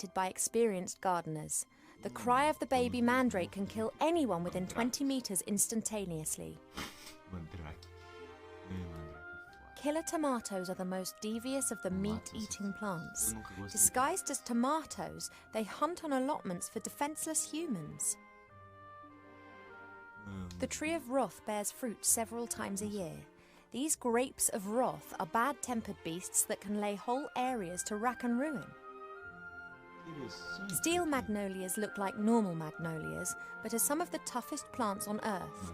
operated by experienced gardeners. The cry of the baby mandrake can kill anyone within 20 meters instantaneously. Mandrake. Killer tomatoes are the most devious of the meat-eating plants. Disguised as tomatoes, they hunt on allotments for defenseless humans. The tree of wrath bears fruit several times a year. These grapes of wrath are bad-tempered beasts that can lay whole areas to rack and ruin. Steel magnolias look like normal magnolias, but are some of the toughest plants on Earth.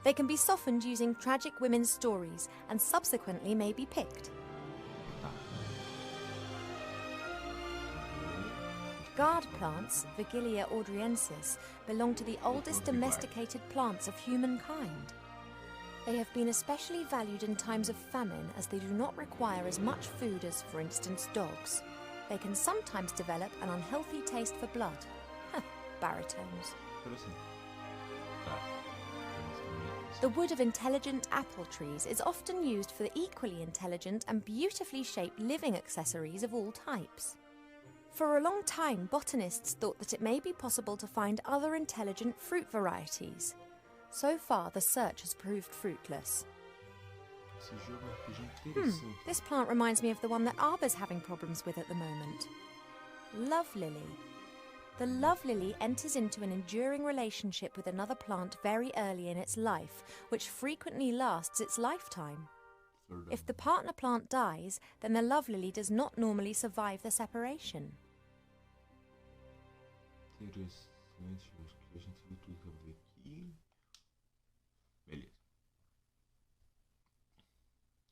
They can be softened using tragic women's stories and subsequently may be picked. Guard plants, Vigilia ordriensis, belong to the oldest domesticated plants of humankind. They have been especially valued in times of famine as they do not require as much food as, for instance, dogs. They can sometimes develop an unhealthy taste for blood. Baritones. The wood of intelligent apple trees is often used for the equally intelligent and beautifully shaped living accessories of all types. For a long time, botanists thought that it may be possible to find other intelligent fruit varieties. So far, the search has proved fruitless. This plant reminds me of the one that Arba's having problems with at the moment. Love lily. The love lily enters into an enduring relationship with another plant very early in its life, which frequently lasts its lifetime. If the partner plant dies, then the love lily does not normally survive the separation. Interessante, acho que a gente viu tudo que eu vi aqui. Beleza.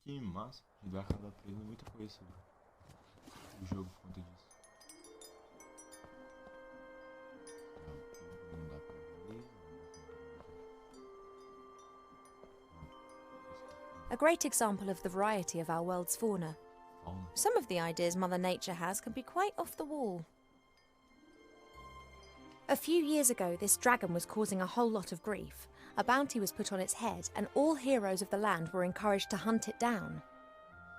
Que massa. A gente vai acabar aprendendo muita coisa sobre o jogo por conta disso. Não dá pra ver. A great example of the variety of our world's fauna. Some of the ideas Mother Nature has can be quite off the wall. A few years ago, this dragon was causing a whole lot of grief. A bounty was put on its head, and all heroes of the land were encouraged to hunt it down.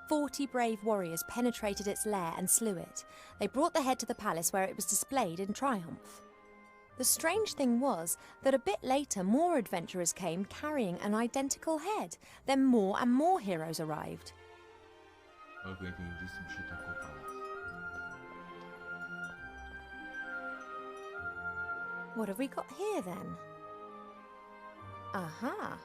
40 brave warriors penetrated its lair and slew it. They brought the head to the palace where it was displayed in triumph. The strange thing was that a bit later more adventurers came carrying an identical head. Then more and more heroes arrived. What have we got here then? Aha!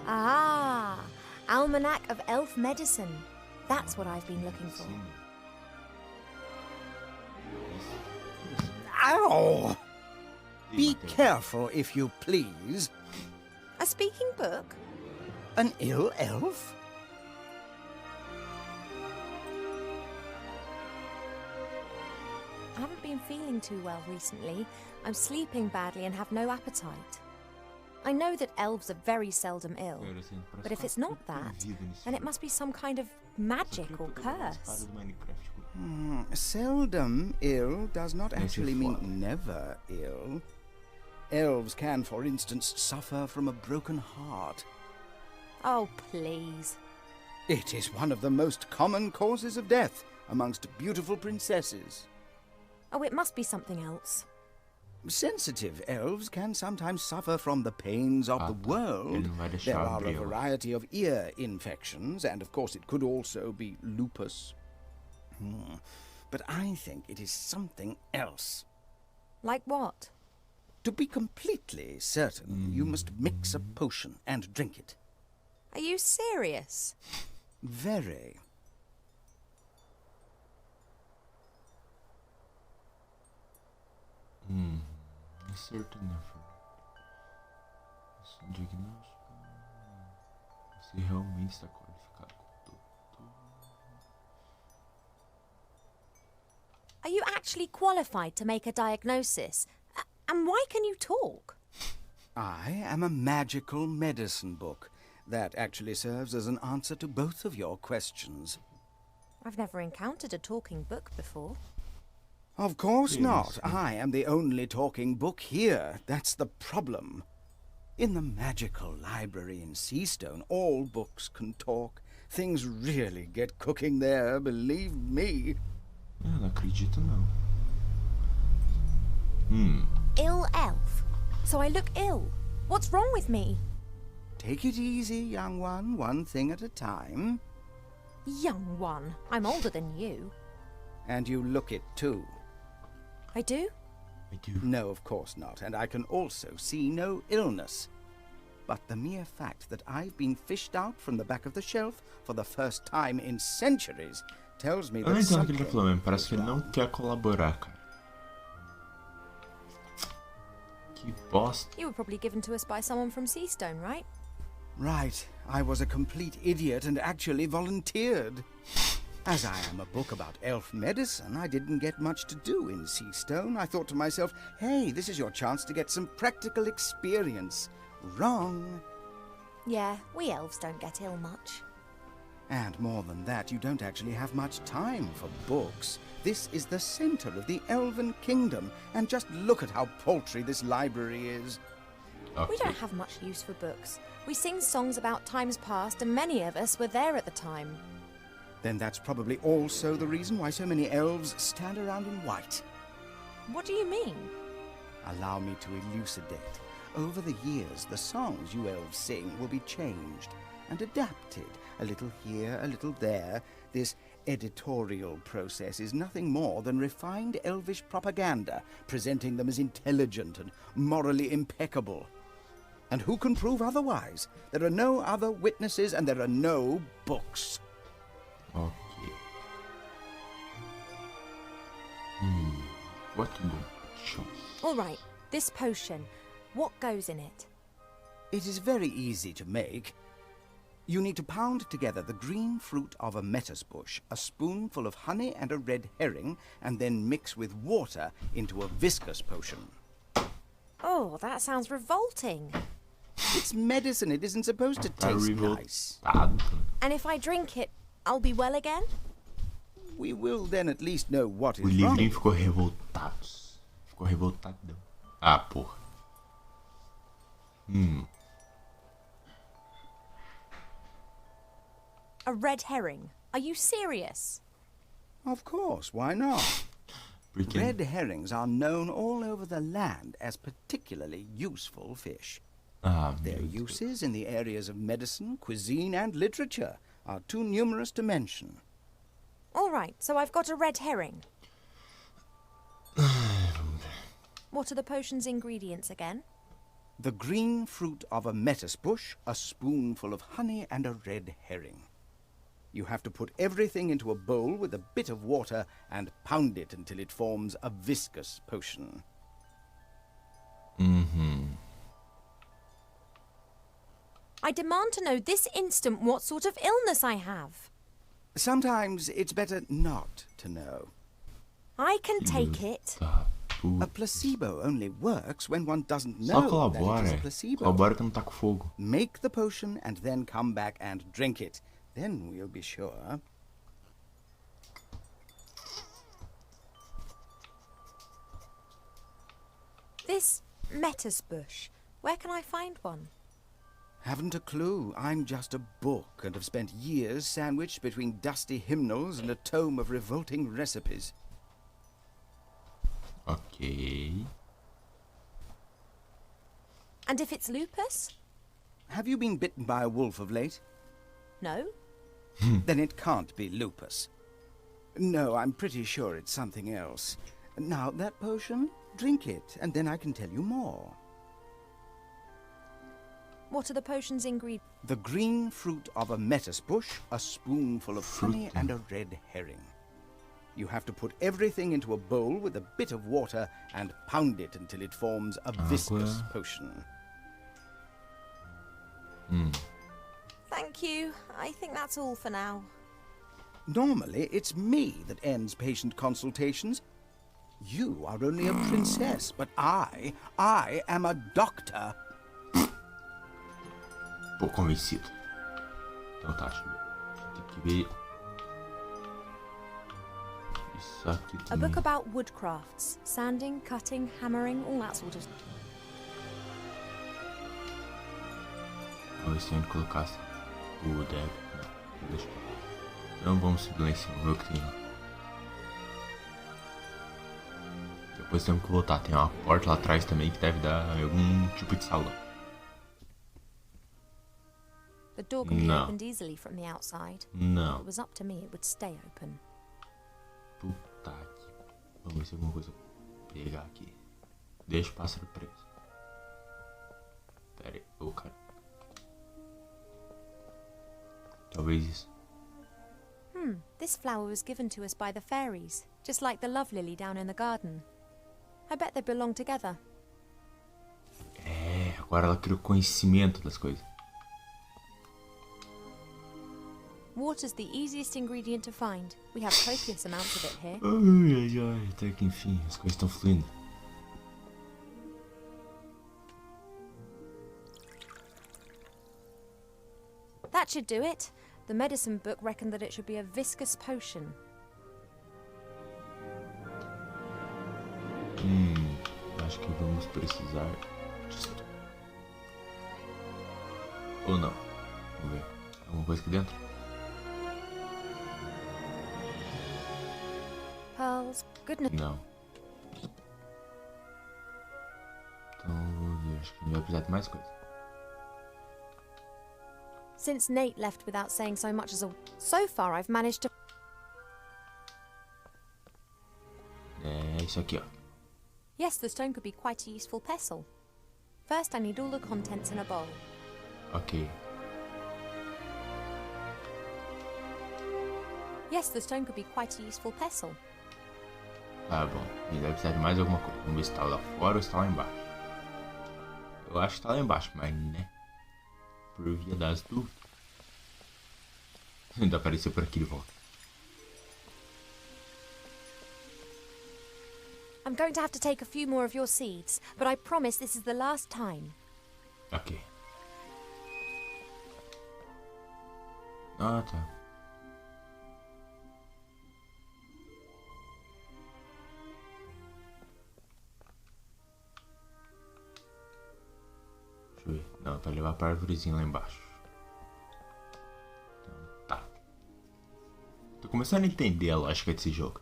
Ah! Almanac of Elf Medicine. That's what I've been looking for. Ow! Be careful, if you please. A speaking book? An ill elf? I haven't been feeling too well recently. I'm sleeping badly and have no appetite. I know that elves are very seldom ill, but if it's not that, then it must be some kind of magic or curse. Seldom ill does not actually mean never ill. Elves can, for instance, suffer from a broken heart. Oh, please. It is one of the most common causes of death amongst beautiful princesses. Oh, it must be something else. Sensitive elves can sometimes suffer from the pains of the world. There are a variety of ear infections, and of course it could also be lupus. But I think it is something else. Like what? To be completely certain, you must mix a potion and drink it. Are you serious? Very. Certo, né, esse diagnóstico. Você realmente está qualificado como doutor. Are you actually qualified to make a diagnosis? And why can you talk? I am a magical medicine book. That actually serves as an answer to both of your questions. I've never encountered a talking book before. Of course not. I am the only talking book here. That's the problem. In the magical library in Seastone, all books can talk. Things really get cooking there, believe me. Não acredito, não. Ill elf? So I look ill. What's wrong with me? Take it easy, young one thing at a time. Young one. I'm older than you. And you look it too. I do? I do. No, of course not, and I can also see no illness. But the mere fact that I've been fished out from the back of the shelf for the first time in centuries tells me Eu não that entendo o que ele something tá falando mesmo. Parece is que ele não wrong. quer colaborar, cara. Que bosta. You were probably given to us by someone from Seastone, right? Right, I was a complete idiot and actually volunteered. As I am a book about elf medicine, I didn't get much to do in Seastone. I thought to myself, hey, this is your chance to get some practical experience. Wrong. Yeah, we elves don't get ill much. And more than that, you don't actually have much time for books. This is the center of the Elven Kingdom, and just look at how paltry this library is. Ok. We don't have much use for books. We sing songs about times past, and many of us were there at the time. Then that's probably also the reason why so many elves stand around in white. What do you mean? Allow me to elucidate. Over the years, the songs you elves sing will be changed and adapted, a little here, a little there. This editorial process is nothing more than refined elvish propaganda, presenting them as intelligent and morally impeccable. And who can prove otherwise? There are no other witnesses and there are no books. Ok. What good choice. All right, this potion. What goes in it? It is very easy to make. You need to pound together the green fruit of a metis bush, a spoonful of honey and a red herring, and then mix with water into a viscous potion. Oh, that sounds revolting. It's medicine. It isn't supposed to taste nice. Revoltado. And if I drink it, I'll be well again? We will then at least know what O is wrong. livrinho ficou revoltado. Ficou revoltadão. Ah, porra. A red herring? Are you serious? Of course, why not? Porque Red herrings are known all over the land as particularly useful fish. Ah, Their meu Deus. uses in the areas of medicine, cuisine, and literature are too numerous to mention. All right, so I've got a red herring. What are the potion's ingredients again? The green fruit of a metis bush, a spoonful of honey, and a red herring. You have to put everything into a bowl with a bit of water and pound it until it forms a viscous potion. I demand to know this instant what sort of illness I have. Sometimes it's better not to know. I can take it. Tá, A puta. placebo only works when one doesn't Só know that it colabora. is a placebo. Colabora que não tá com fogo. Make the potion and then come back and drink it. Then we'll be sure. This metis bush, where can I find one? Haven't a clue. I'm just a book and have spent years sandwiched between dusty hymnals and a tome of revolting recipes. Ok. And if it's lupus? Have you been bitten by a wolf of late? No. Then it can't be lupus. No, I'm pretty sure it's something else. Now, that potion, drink it, and then I can tell you more. What are the potion's ingredients? The green fruit of a metis bush, a spoonful of honey, and a red herring. You have to put everything into a bowl with a bit of water and pound it until it forms a viscous potion. Thank you. I think that's all for now. Normally, it's me that ends patient consultations. You are only a princess, but I am a doctor. Pô, convencido. Então tá, deixa eu ver. Tem que ver. Isso aqui A também. book about woodcrafts, sanding, cutting, hammering, all that sort of stuff. Vamos ver se a gente colocasse o deck. Não. Deixa. Então vamos subir lá em cima, ver o que tem lá. Depois temos que voltar. Tem uma porta lá atrás também que deve dar algum tipo de salão. The door can be opened easily from the outside. Não. If it was up to me, it would stay open. Puta que... Vamos ver se alguma coisa eu pegar aqui. Deixa o pássaro preso. Pera aí, ô cara. Talvez isso. This flower was given to us by the fairies, just like the love lily down in the garden. I bet they belong together. É, agora ela criou conhecimento das coisas. Water's the easiest ingredient to find. We have copious amounts of it here. Ai, ai, ai, até que enfim, as coisas estão fluindo. That should do it. The medicine book reckoned that it should be a viscous potion. Acho que vamos precisar disso. Ou não? Vamos ver. Alguma coisa aqui dentro? Pearls, goodness. Não. Então, vamos ver. Acho que a gente vai precisar de mais coisa. Since Nate left without saying so much as a... So far, I've managed to... É isso aqui, ó. Yes, the stone could be quite a useful pestle. First, I need all the contents in a bowl. Ok. Yes, the stone could be quite a useful pestle. Tá bom. A gente deve precisar de mais alguma coisa. Vamos ver se tá lá fora ou se tá lá embaixo. Eu acho que tá lá embaixo, mas né? Por via das dúvidas. Ainda apareceu por aqui de volta. I'm going to have to take a few more of your seeds, but I promise this is the last time. Ok. Ah, tá. Deixa eu ver. Não, pra levar pra árvorezinha lá embaixo. Então, tá. Tô começando a entender a lógica desse jogo.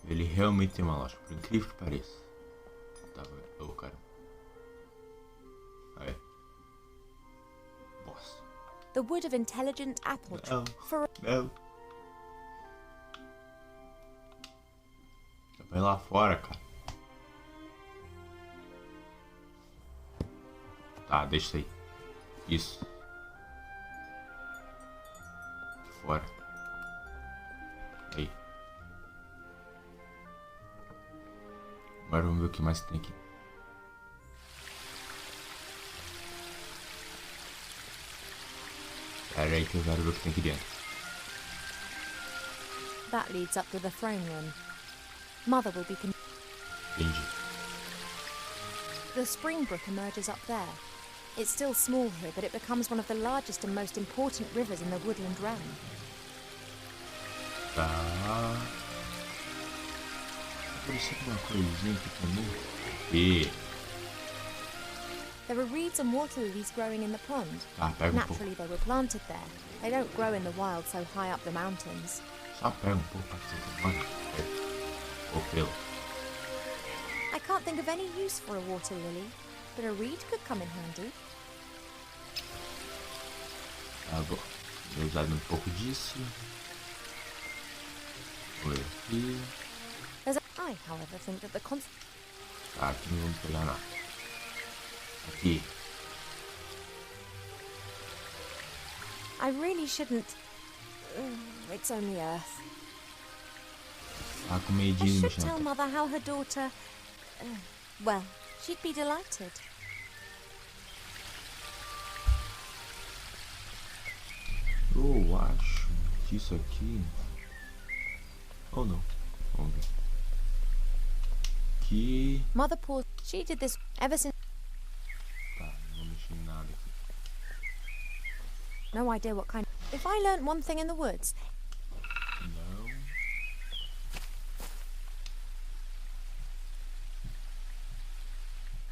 Ele realmente tem uma lógica, por incrível que pareça. Tá, ô cara. Aí. Bosta. The wood of intelligent apple tree. Não. For... Não. Vai lá fora, cara. Tá, deixa isso aí. Isso. Fora. Aí. Agora vamos ver o que mais tem aqui. Pera aí que eu quero ver o que tem aqui dentro. That leads up to the throne room. Mother will be... Entendi. The spring brook emerges up there. It's still small here, but it becomes one of the largest and most important rivers in the woodland realm. Tá. Apareceu uma coisinha aqui também. E... There are reeds and water lilies growing in the pond. Ah, pega um pouco. Naturally, they were planted there. They don't grow in the wild so high up the mountains. Só pega um pouco pra você tomar. Ou pelo. I can't think of any use for a water lily, but a reed could come in handy. Tá bom. Vou usar um pouco disso. Vamos ver aqui. I, however, think that the Tá, aqui não vamos pegar nada. Aqui. I really shouldn't... It's only earth. Tá com I medinho should mexendo. tell Mother how her daughter... well, she'd be delighted. Eu acho que isso aqui... Ou não. Vamos ver. Aqui... Mother Paul, she did this ever since... Tá, não vou mexer em nada aqui. No idea what kind... If I learnt one thing in the woods... Não.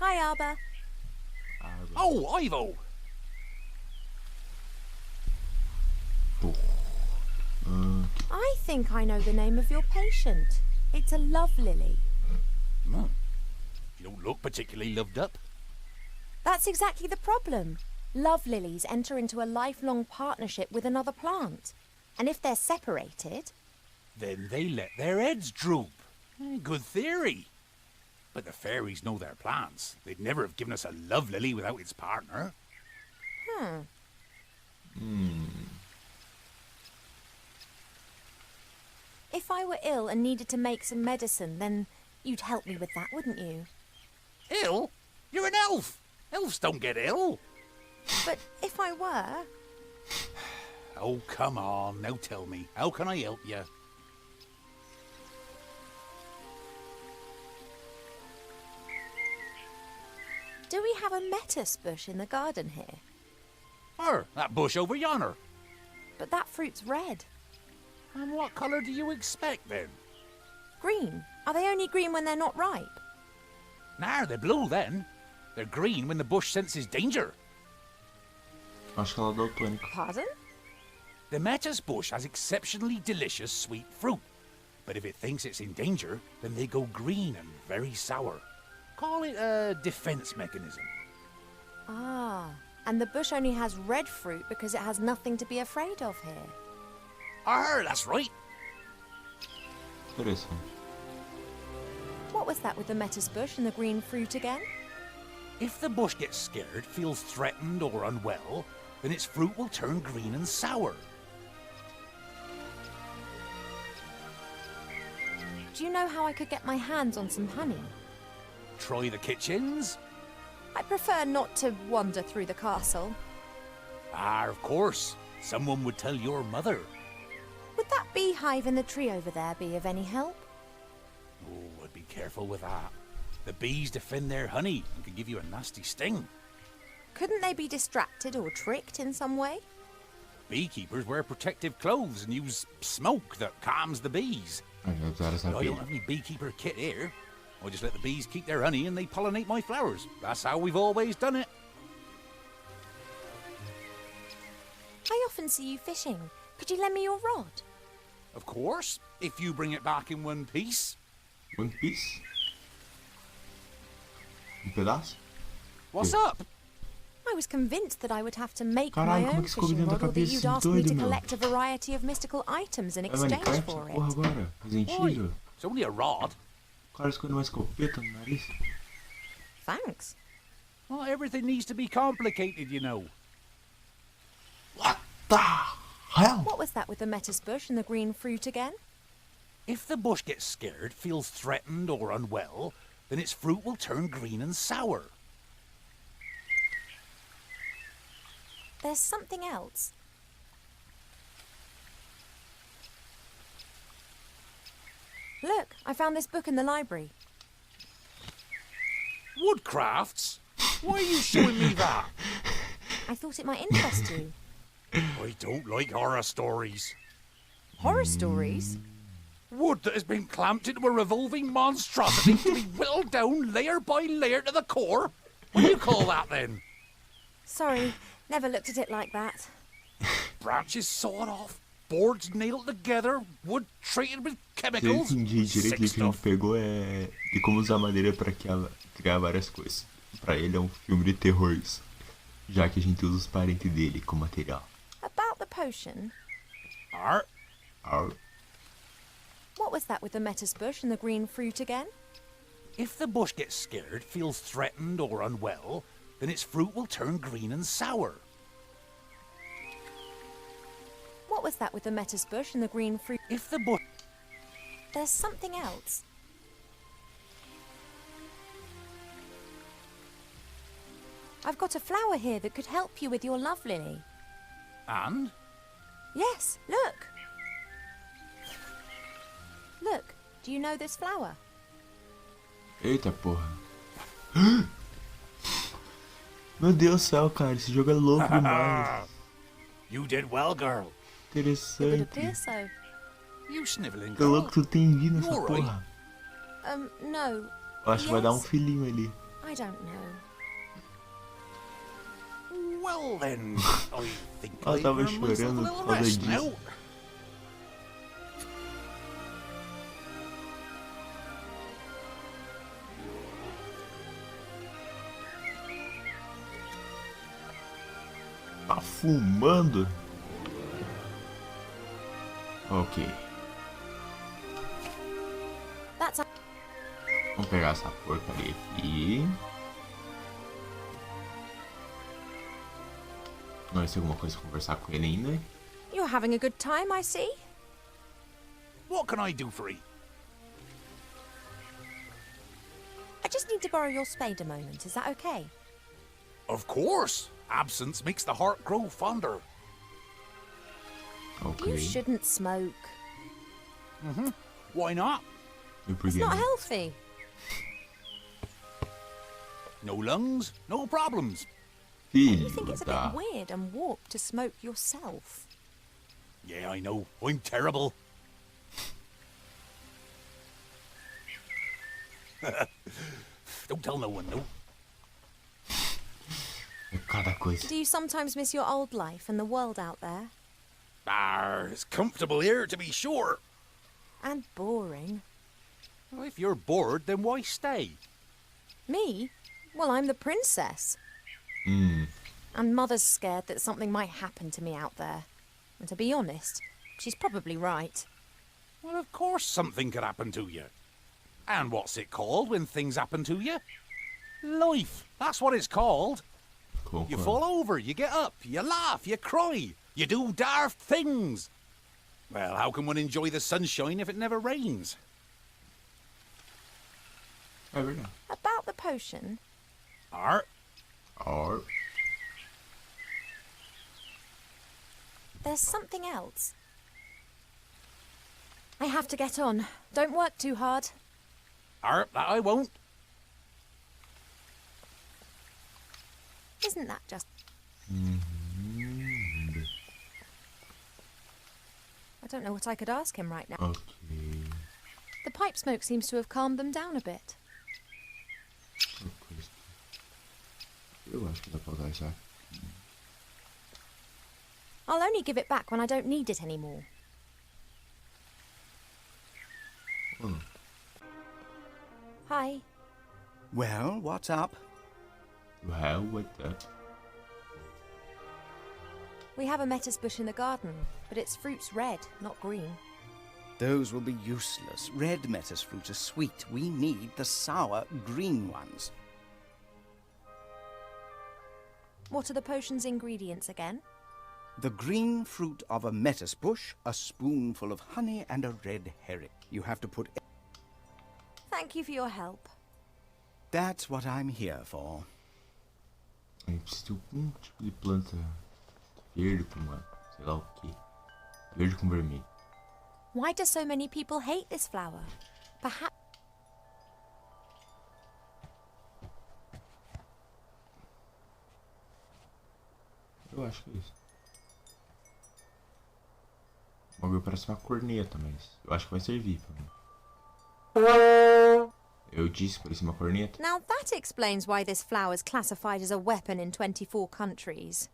Hi, Arba. Árvore. Oh, Ivo! I think I know the name of your patient. It's a love lily. You don't look particularly loved up. That's exactly the problem. Love lilies enter into a lifelong partnership with another plant. And if they're separated... Then they let their heads droop. Good theory. But the fairies know their plants. They'd never have given us a love lily without its partner. If I were ill and needed to make some medicine, then you'd help me with that, wouldn't you? Ill? You're an elf. Elves don't get ill. But if I were... Oh, come on. Now tell me. How can I help you? Do we have a lettuce bush in the garden here? That bush over yonder. But that fruit's red. And what colour do you expect, then? Green. Are they only green when they're not ripe? Nah, they're blue, then. They're green when the bush senses danger. Acho que ela é daltônica. Pardon? The lettuce bush has exceptionally delicious sweet fruit. But if it thinks it's in danger, then they go green and very sour. Call it a defense mechanism. Ah, and the bush only has red fruit because it has nothing to be afraid of here. That's right. Interessante. What was that with the lettuce bush and the green fruit again? If the bush gets scared, feels threatened or unwell, then its fruit will turn green and sour. Do you know how I could get my hands on some honey? Try the kitchens? I prefer not to wander through the castle. Of course. Someone would tell your mother. Would that beehive in the tree over there be of any help? Oh, I'd be careful with that. The bees defend their honey and can give you a nasty sting. Couldn't they be distracted or tricked in some way? Beekeepers wear protective clothes and use smoke that calms the bees. I don't have any beekeeper kit here. I just let the bees keep their honey and they pollinate my flowers. That's how we've always done it. I often see you fishing. Could you lend me your rod? Of course, if you bring it back in one piece. One Piece? Pedaço? What's up? I was convinced that I would have to make Caralho, my como é own que esse coube fishing dentro da rod, or that cabeça you'd assim, ask me to doido, meu? collect a variety of mystical items in É exchange Minecraft for essa porra it. agora? Resident Oi, Evil? it's only a rod. O cara escolheu uma escopeta no nariz. Thanks. Well, everything needs to be complicated, you know. What the hell? What was that with the lettuce bush and the green fruit again? If the bush gets scared, feels threatened or unwell, then its fruit will turn green and sour. There's something else. Look, I found this book in the library. Woodcrafts? Why are you showing me that? I thought it might interest you. I don't like horror stories. Horror stories? Wood that has been clamped into a revolving monstrosity to be whittled down layer by layer to the core? What do you call that, then? Sorry, never looked at it like that. Branches sawed off, boards nailed together, wood treated with Se eu chemicals. entendi direito, Sick o que a stuff. gente pegou é de como usar madeira pra criar várias coisas. Pra ele é um filme de terror isso. Já que a gente usa os parentes dele como material. About the potion, Art? what was that with the lettuce bush and the green fruit again? If the bush gets scared, feels threatened or unwell, then its fruit will turn green and sour. What was that with the lettuce bush and the green fruit? If the bush... There's something else. I've got a flower here that could help you with your love lily. And? Yes, look. Look, do you know this flower? Eita porra. Meu Deus do céu, cara, esse jogo é louco demais. You did well, girl. It would Interessante. appear so. You sniveling Que girl. louco, tu tem vida nessa You're right. porra. No, Eu acho que vai dar um Yes. filhinho ali. I don't know. Well then, I think Ela tava I've earned myself a chorando little por causa rest disso. now. Tá fumando? Ok. That's a Vamos pegar essa porcaria aqui. Vamos ver se tem alguma coisa pra conversar com ele ainda. You're having a good time, I see. What can I do for you? I just need to borrow your spade a moment. Is that okay? Of course. Absence makes the heart grow fonder. Ok. You shouldn't smoke. Why not? E por It's quê? not healthy. No lungs, no problems. You think Filho it's a da... bit weird and warped to smoke yourself? Yeah, I know. I'm terrible. Don't tell no one, no. É cada coisa. Do you sometimes miss your old life and the world out there? It's comfortable here, to be sure. And boring. Well, if you're bored, then why stay? Me? Well, I'm the princess. Hmm. And Mother's scared that something might happen to me out there. And to be honest, she's probably right. Well, of course something could happen to you. And what's it called when things happen to you? Life. That's what it's called. Concordo. You fall over, you get up, you laugh, you cry, you do daft things. Well, how can one enjoy the sunshine if it never rains? É verdade. About the potion, Art. Or... there's something else. I have to get on. Don't work too hard. Art, that I won't. Isn't that just... I don't know what I could ask him right now. Ok. The pipe smoke seems to have calmed them down a bit. Outra coisa. Eu acho que dá pra usar isso aqui. I'll only give it back when I don't need it anymore. Oh. Hi. Well, what's up? Well, what the... We have a lettuce bush in the garden, but its fruit's red, not green. Those will be useless. Red lettuce fruits are sweet. We need the sour green ones. What are the potion's ingredients again? The green fruit of a lettuce bush, a spoonful of honey, and a red herring. You have to put... Thank you for your help. That's what I'm here for. A gente precisa de algum tipo de planta verde com uma... sei lá o que. Verde com vermelho. Why do so many people hate this flower? Perhaps... Eu acho que é isso. O bagulho parece uma corneta, mas eu acho que vai servir pra mim. Eu disse que parecia uma corneta. Now that explains why this flower is classified as a weapon in 24 countries.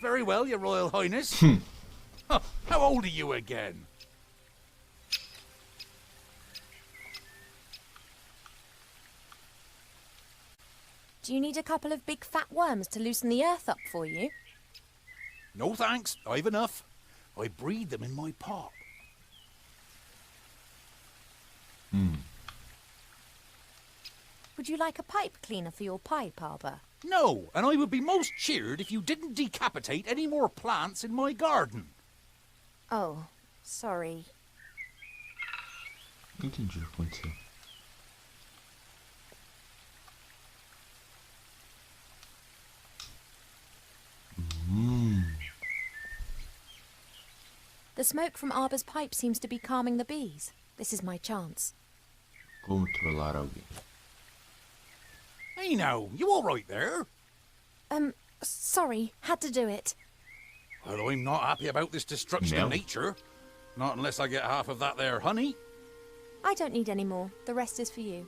Very well, Your Royal Highness. Huh, how old are you again? Do you need a couple of big fat worms to loosen the earth up for you? No thanks, I've enough. I breed them in my pot. Would you like a pipe cleaner for your pipe arbor? No, and I would be most cheered if you didn't decapitate any more plants in my garden. Oh, sorry. Não entendi o que aconteceu. The smoke from Arbor's pipe seems to be calming the bees. This is my chance. Como trollar alguém? Hey now, you all right there? Sorry, had to do it. Well, I'm not happy about this destruction No. of nature. Not unless I get half of that there honey. I don't need any more. The rest is for you.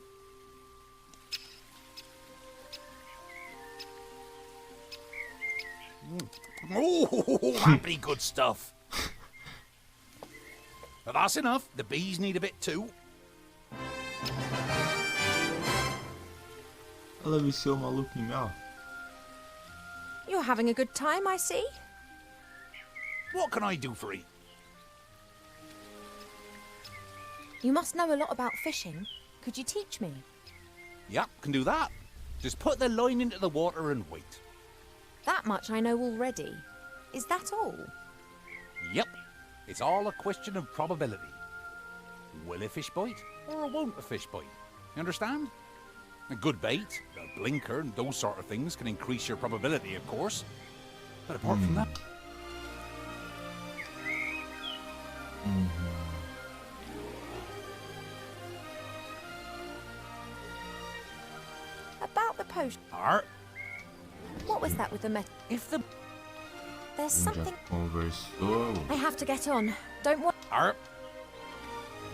Oh, that'd be good stuff. But that's enough. The bees need a bit too. Ela viciou o maluco em mel. You're having a good time, I see. What can I do for you? You must know a lot about fishing. Could you teach me? Yep, can do that. Just put the line into the water and wait. That much I know already. Is that all? Yep. It's all a question of probability. Will a fish bite or won't a fish bite? You understand? A good bait, a blinker, and those sort of things can increase your probability, of course. But apart from that... About the potion. Art, What was that with the metal? if the... There's Já something... conversou. I have to get on. Don't worry. Art,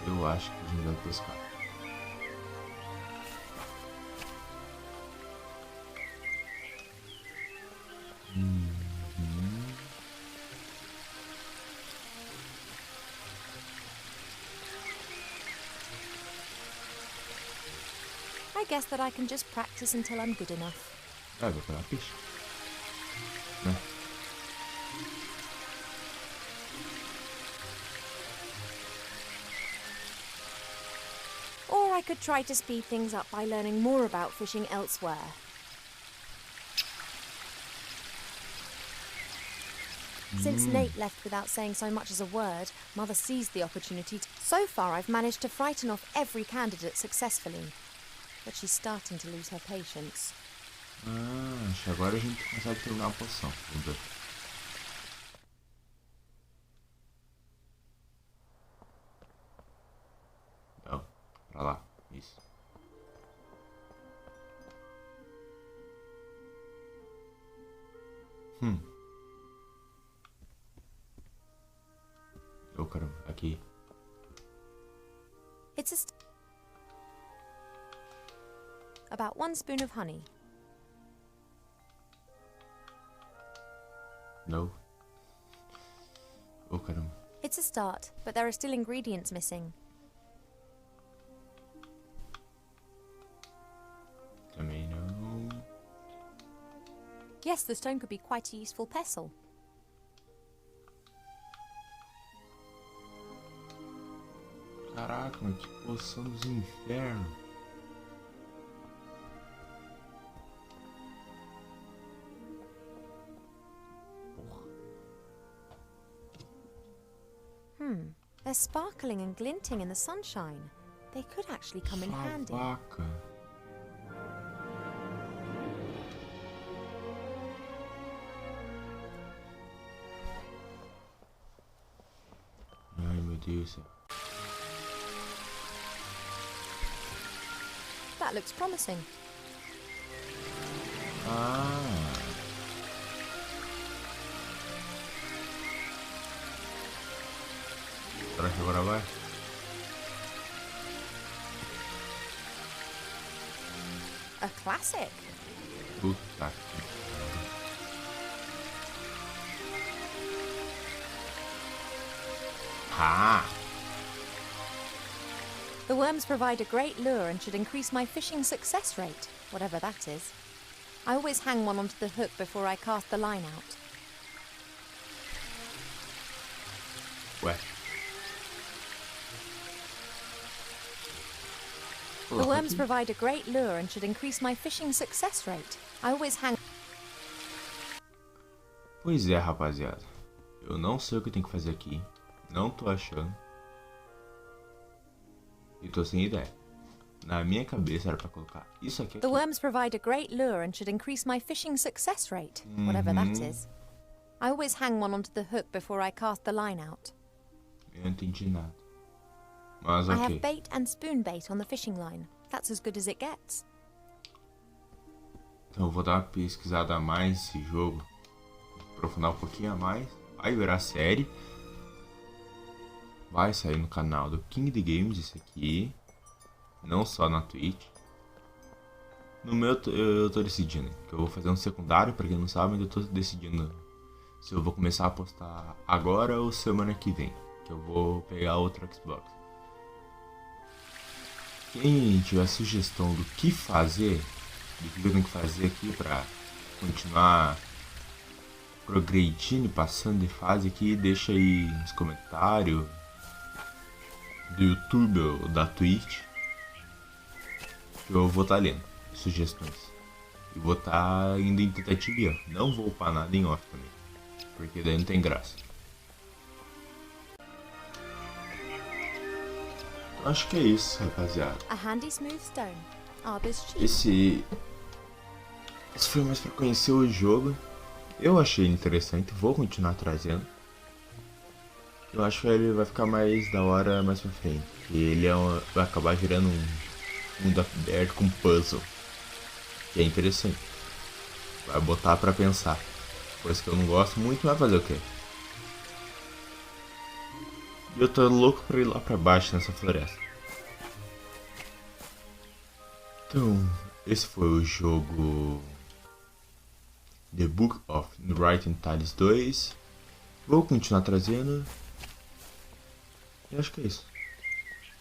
Eu acho que a gente vai pescar. I guess that I can just practice until I'm good enough. Vai pegar peixe. Né? Or I could try to speed things up by learning more about fishing elsewhere. Since Nate left without saying so much as a word, Mother seized the opportunity to... So far, I've managed to frighten off every candidate successfully. But she's starting to lose her patience. Acho que agora a gente consegue terminar a poção. Vamos ver. Não, pra lá. Isso. Oh, caramba, aqui. It's about 1 spoon of honey. No. Oh, caramba. It's a start, but there are still ingredients missing. Também não. Yes, the stone could be quite a useful pestle. Caraca, mas que poção dos infernos. They're sparkling and glinting in the sunshine. They could actually come in handy. Vaca. Ai, meu Deus do céu. That looks promising. Ah. Será que agora vai? A classic. Puta que... Ah! The worms provide a great lure and should increase my fishing success rate, whatever that is. I always hang one onto the hook before I cast the line out. Ué. The worms provide a great lure and should increase my fishing success rate. I always hang... Pois é, rapaziada. Eu não sei o que eu tenho que fazer aqui. Não tô achando. E tô sem ideia. Na minha cabeça era pra colocar isso aqui. The worms provide a great lure and should increase my fishing success rate, whatever that is. I always hang one onto the hook before I cast the line out. Eu não entendi nada. Mas I ok. have bait and spoon bait on the fishing line. That's as good as it gets. Então eu vou dar uma pesquisada a mais nesse jogo. Aprofundar um pouquinho a mais. Vai virar série. vai sair no canal do King the Games, isso aqui. Não só na Twitch. No meu eu tô decidindo que eu vou fazer um secundário, pra quem não sabe, ainda tô decidindo se eu vou começar a postar agora ou semana que vem, que eu vou pegar outro Xbox. Quem tiver sugestão do que fazer, do que eu tenho que fazer aqui pra continuar progredindo e passando de fase aqui, deixa aí nos comentários do YouTube ou da Twitch, que eu vou estar lendo sugestões. E vou estar indo em tentativa e erro. Não vou upar nada em off também, porque daí não tem graça. Acho que é isso, rapaziada. A handy smooth stone. Arbor's cheap. Esse foi mais pra conhecer o jogo. Eu achei interessante, vou continuar trazendo. Eu acho que ele vai ficar mais da hora mais pra frente. E ele vai acabar virando um mundo aberto com puzzle. Que é interessante. Vai botar pra pensar. Coisa que eu não gosto muito, mas vai fazer o quê? E eu tô louco pra ir lá pra baixo nessa floresta. Então, esse foi o jogo The Book of Unwritten Tales 2. Vou continuar trazendo. E acho que é isso.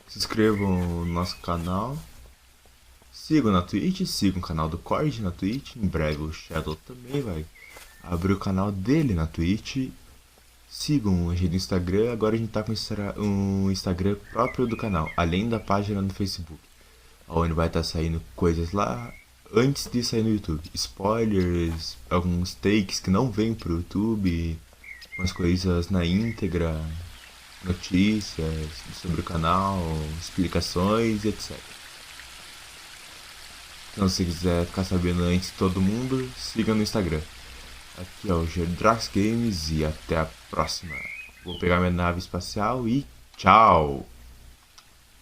Se inscrevam no nosso canal. Sigam na Twitch, sigam o canal do Cord na Twitch. Em breve o Shadow também vai abrir o canal dele na Twitch. Sigam a gente no Instagram. Agora a gente tá com um Instagram próprio do canal, além da página no Facebook, onde vai estar saindo coisas lá antes de sair no YouTube. Spoilers, alguns takes que não vêm pro YouTube, umas coisas na íntegra, notícias sobre o canal, explicações, etc. Então, se quiser ficar sabendo antes de todo mundo, siga no Instagram. Aqui é o Drax Games e até a próxima. Vou pegar minha nave espacial e tchau!